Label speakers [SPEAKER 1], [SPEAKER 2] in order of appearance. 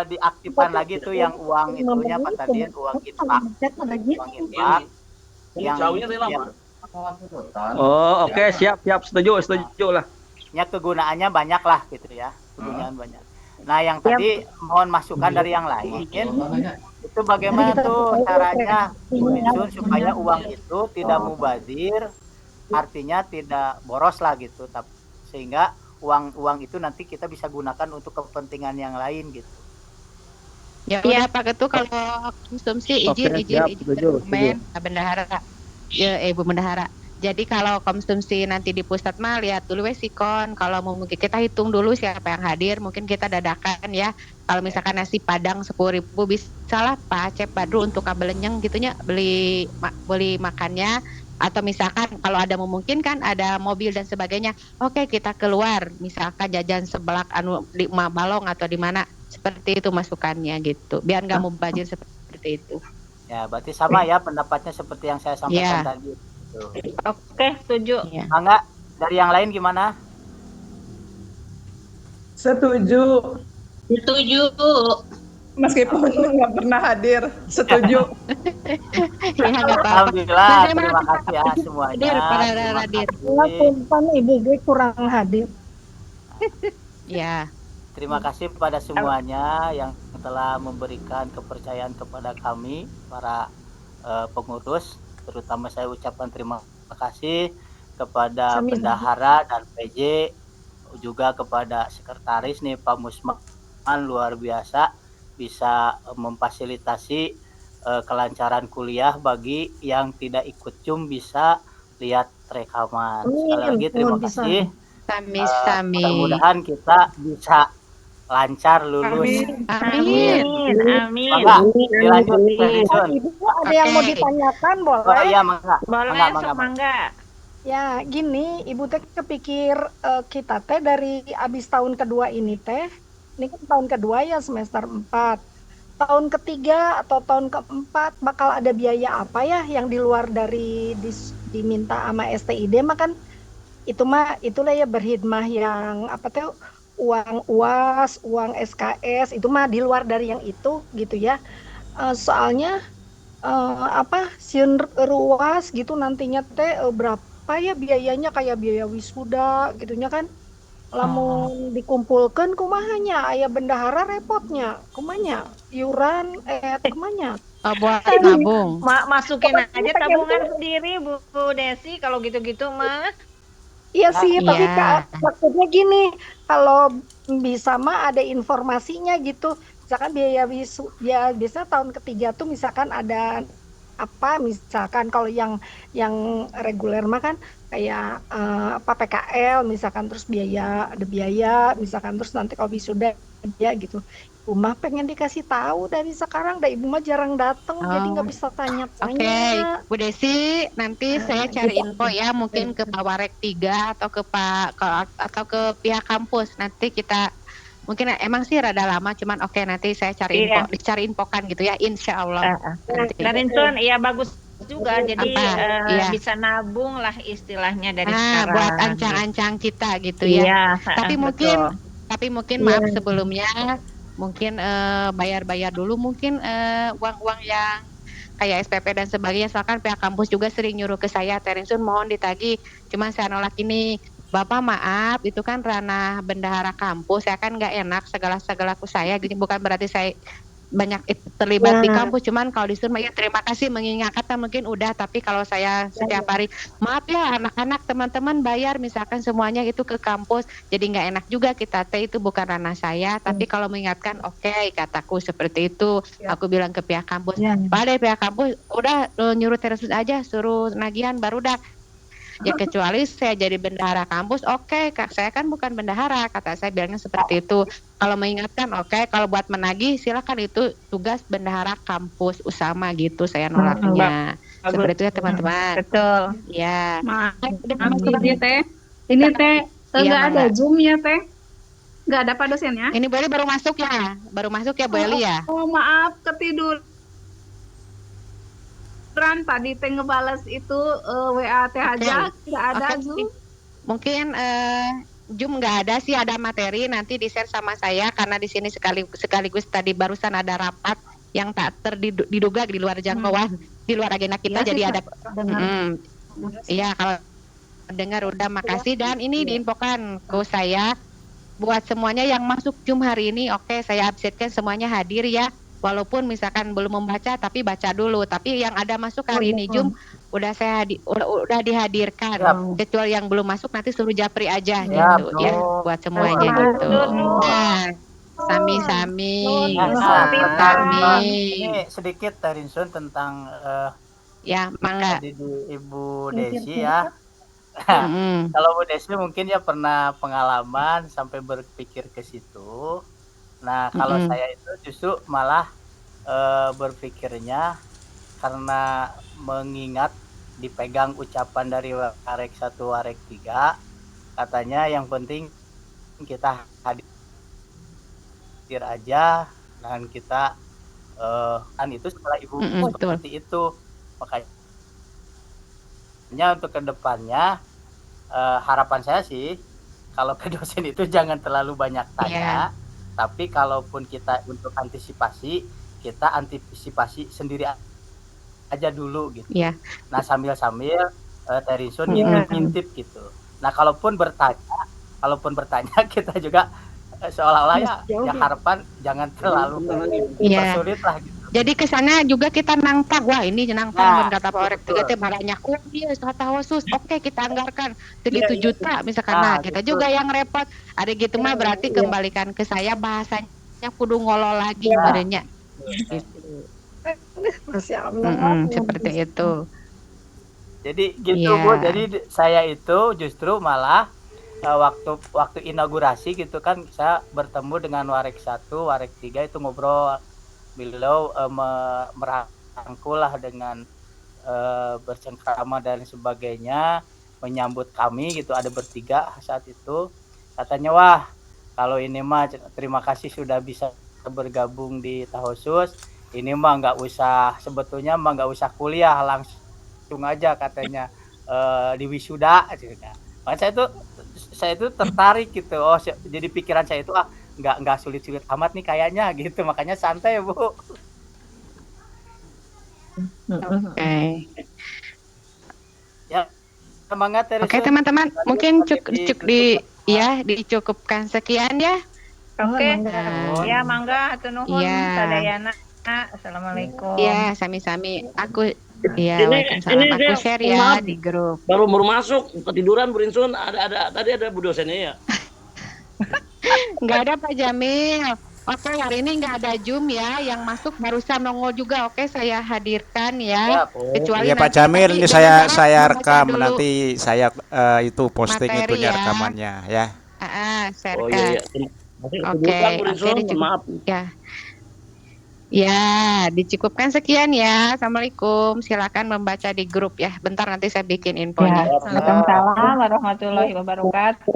[SPEAKER 1] diaktifkan lagi tuh yang uang itunya Pak Tadin, uang infak yang ya,
[SPEAKER 2] Oh, oke, siap, setuju lah.
[SPEAKER 1] ya kegunaannya banyak lah gitu ya, kegunaan banyak. Nah, yang tadi mohon masukan dari yang lain, itu bagaimana tuh caranya Bu Insun supaya uang itu tidak mubazir, artinya tidak boros lah gitu, sehingga uang itu nanti kita bisa gunakan untuk kepentingan yang lain gitu.
[SPEAKER 3] Ya udah Pak Ketua, kalau konsumsi izin dokumen bendahara ya Bu Bendahara. Jadi kalau konsumsi nanti di pusat mah lihat dulu wesikon. Kalau mau mungkin kita hitung dulu siapa yang hadir, mungkin kita dadakan ya. Kalau misalkan nasi Padang 10.000 bisa lah Pak Cep Badru untuk kabel lenyeng gitunya beli makannya, atau misalkan kalau ada memungkinkan ada mobil dan sebagainya. Oke, kita keluar misalkan jajan sebelak anu di Balong atau di mana, seperti itu masukannya gitu. Biar nggak mubazir seperti itu.
[SPEAKER 1] Ya, berarti sama ya pendapatnya seperti yang saya sampaikan tadi.
[SPEAKER 4] Oke, setuju.
[SPEAKER 1] Enggak, dari yang lain gimana?
[SPEAKER 5] Setuju. Meskipun nggak pernah hadir, setuju.
[SPEAKER 1] Alhamdulillah, terima kasih ya semuanya.
[SPEAKER 6] Ibu gue kurang hadir.
[SPEAKER 3] Ya.
[SPEAKER 1] Terima kasih kepada semuanya yang telah memberikan kepercayaan kepada kami para pengurus. Terutama saya ucapkan terima kasih kepada bendahara dan PJ, juga kepada sekretaris nih Pak Musman, luar biasa bisa memfasilitasi kelancaran kuliah bagi yang tidak ikut Zoom bisa lihat rekaman. Sekali lagi terima kasih. Mudah-mudahan kita bisa lancar lulus.
[SPEAKER 4] Amin.
[SPEAKER 1] Dilanjut.
[SPEAKER 6] Ibu ada yang mau ditanyakan boleh?
[SPEAKER 1] Oh iya, mangga.
[SPEAKER 4] Mangga.
[SPEAKER 6] Ya, gini, Ibu teh kepikir kita teh dari abis tahun kedua ini teh, ini kan tahun kedua ya semester 4. Tahun ketiga atau tahun keempat bakal ada biaya apa ya yang di luar dari diminta sama STID mah kan itulah ya berhidmah yang apa tuh uang UAS, uang SKS itu mah di luar dari yang itu gitu ya. Soalnya siun ruas gitu nantinya teh berapa ya biayanya kayak biaya wisuda gitunya kan. Lamun dikumpulkan kumahanya aya bendahara repotnya kumanya iuran kumanya
[SPEAKER 3] buat nabung
[SPEAKER 4] masukin aja tabungan sendiri Bu Desi kalau gitu-gitu mah.
[SPEAKER 6] Iya sih, tapi maksudnya gini, kalau bisa mah ada informasinya gitu. Misalkan biaya ya biasa tahun ketiga tuh misalkan ada apa misalkan kalau yang reguler mah kan kayak PKL misalkan terus ada biaya misalkan terus nanti kalau wisuda ya gitu. Ibu mah pengen dikasih tahu dari sekarang, Ibu mah jarang datang jadi nggak bisa tanya-tanya.
[SPEAKER 3] Oke, Bu Desi, nanti saya cari info ya, mungkin ke Pak Warek 3 atau atau ke pihak kampus. Nanti kita mungkin emang sih rada lama, cuman nanti saya cari infokan gitu ya, insya Allah.
[SPEAKER 4] Dan Insun, iya bagus juga, jadi bisa nabung lah istilahnya dari sekarang.
[SPEAKER 3] Buat ancang-ancang kita gitu ya. Tapi mungkin maaf sebelumnya. Mungkin bayar dulu mungkin uang-uang yang kayak SPP dan sebagainya, soalnya pihak kampus juga sering nyuruh ke saya, Terensun mohon ditagih, cuman saya nolak ini, Bapak maaf itu kan ranah bendahara kampus, saya kan nggak enak segala ke saya, jadi bukan berarti saya banyak terlibat di kampus, cuman kalau disuruh ya terima kasih mengingatkan mungkin udah, tapi kalau saya setiap hari maaf ya anak-anak teman-teman bayar misalkan semuanya itu ke kampus, jadi nggak enak juga kita itu bukan ranah saya, tapi kalau mengingatkan oke, kataku seperti itu, aku bilang ke pihak kampus, pada pihak kampus udah nyuruh Teresus aja suruh nagihan baru dah. Ya kecuali saya jadi bendahara kampus, Kak, saya kan bukan bendahara, kata saya bilangnya seperti itu. Kalau mengingatkan, kalau buat menagih silakan, itu tugas bendahara kampus Usama gitu, saya nolaknya. Seperti itu ya teman-teman.
[SPEAKER 4] Betul.
[SPEAKER 3] Ya.
[SPEAKER 7] Ini teh nggak ada Zoom ya teh? Nggak ada Pak dosennya?
[SPEAKER 3] Ini Bu Eli baru masuk ya Bu Eli ya?
[SPEAKER 7] Oh maaf ketidur. Tadi teh ngebales itu WA teh aja nggak ada Zoom.
[SPEAKER 3] Mungkin Zoom nggak ada sih, ada materi nanti di-share sama saya karena di sini sekaligus tadi barusan ada rapat yang tak diduga di luar jangkauan, di luar agenda kita, jadi ada. Iya, kalau dengar udah makasih, dan ini diinfokan ke saya buat semuanya yang masuk Zoom hari ini. Oke, saya updatekan semuanya hadir ya. Walaupun misalkan belum membaca tapi baca dulu. Tapi yang ada masuk hari ini Zoom udah udah dihadirkan. Kecuali yang belum masuk nanti suruh japri aja gitu ya buat semuanya gitu. Nah, sami-sami.
[SPEAKER 1] Ini sedikit Tarinsun tentang
[SPEAKER 3] ya, mangga.
[SPEAKER 1] Ibu Desi ya. Kalau Bu Desi mungkin ya pernah pengalaman sampai berpikir ke situ. Nah, kalau saya itu justru malah berpikirnya karena mengingat dipegang ucapan dari Warek 1 Warek 3, katanya yang penting kita hadir aja, dan kita kan itu setelah Ibu seperti itu. Makanya untuk kedepannya harapan saya sih kalau ke dosen itu jangan terlalu banyak tanya, tapi kalaupun kita untuk antisipasi, kita antisipasi sendiri aja dulu gitu. Nah, sambil-sambil Tarinsun ngintip gitu. Nah, kalaupun bertanya kita juga seolah-olah ya harapan jangan terlalu dipersulit lah gitu.
[SPEAKER 3] Jadi kesana juga kita nangtang, wah ini nangtang kata Pak Orek juga teh banyak dia tata khusus. Oke, kita anggarkan segitu juta misalkan. Nah, kita juga yang repot. Ada gitu mah berarti kembalikan ke saya, bahasanya kudu ngolol lagi badannya. Gitu.
[SPEAKER 6] Masya Allah.
[SPEAKER 3] Seperti itu.
[SPEAKER 1] Jadi gitu Bu. Jadi saya itu justru malah waktu inaugurasi gitu kan, saya bertemu dengan Warek 1, Warek 3 itu ngobrol. Beliau merangkul lah dengan bercengkrama dan sebagainya, menyambut kami gitu, ada bertiga saat itu. Katanya, wah kalau ini mah terima kasih sudah bisa bergabung di Tahosus, ini mah sebetulnya mah nggak usah kuliah, langsung aja katanya di wisuda. Makanya saya itu tertarik gitu. Oh, jadi pikiran saya itu nggak sulit-sulit amat nih kayaknya gitu, makanya santai Bu. Ya, semangat terus.
[SPEAKER 3] Oke teman-teman, mungkin dicukupkan sekian ya.
[SPEAKER 4] Oke. Ya, mangga hatur nuhun sadayana. Assalamualaikum.
[SPEAKER 3] Ya, sami-sami. Aku Waalaikumsalam. Aku share ya di grup.
[SPEAKER 2] Baru masuk ketiduran Burinsun, tadi ada Bu dosennya ya.
[SPEAKER 3] Nggak ada Pak Jamil. Oke, hari ini nggak ada Zoom ya. Yang masuk barusan nongol juga. Oke, saya hadirkan ya. Kecuali
[SPEAKER 8] ya Pak Jamil, ini saya rekam nanti saya itu posting itunya rekamannya ya.
[SPEAKER 3] Sharekan. Oke, maaf. Ya, dicukupkan sekian ya. Assalamualaikum. Silakan membaca di grup ya. Bentar nanti saya bikin infonya.
[SPEAKER 4] Waalaikumsalam warahmatullahi wabarakatuh.